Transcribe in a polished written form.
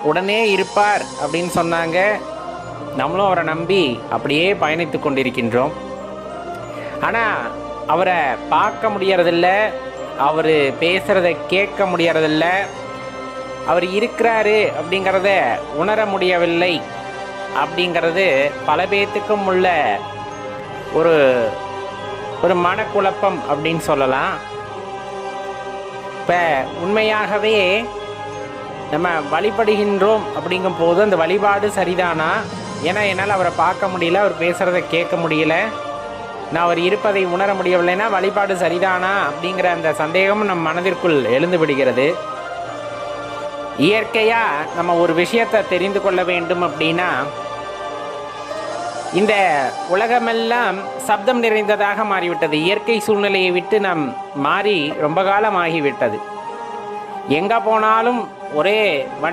உடனே இருப்பார் அப்படின்னு சொன்னாங்க. நம்மளும் அவரை நம்பி அப்படியே பயணித்து கொண்டிருக்கின்றோம். ஆனால் அவரை பார்க்க முடியறதில்ல, அவர் பேசுகிறத கேட்க முடியறதில்ல, அவர் இருக்கிறாரு அப்படிங்கிறத உணர முடியவில்லை. அப்படிங்கிறது பல பேர்த்துக்கும் உள்ள ஒரு ஒரு மனக்குழப்பம் அப்படின்னு சொல்லலாம். இப்போ உண்மையாகவே நம்ம வழிபடுகின்றோம் அப்படிங்கும் போது அந்த வழிபாடு சரிதானா? ஏன்னா என்னால் அவரை பார்க்க முடியல, அவர் பேசுகிறத கேட்க முடியல, நான் அவர் இருப்பதை உணர முடியவில்லைன்னா வழிபாடு சரிதானா அப்படிங்கிற அந்த சந்தேகமும் நம் மனதிற்குள் எழுந்து விடுகிறது. இயற்கையாக நம்ம ஒரு விஷயத்தை தெரிந்து கொள்ள வேண்டும் அப்படின்னா, இந்த உலகமெல்லாம் சப்தம் நிறைந்ததாக மாறிவிட்டது. இயற்கை சூழ்நிலையை விட்டு நாம் மாறி ரொம்ப காலம் ஆகிவிட்டது. எங்கே போனாலும் ஒரே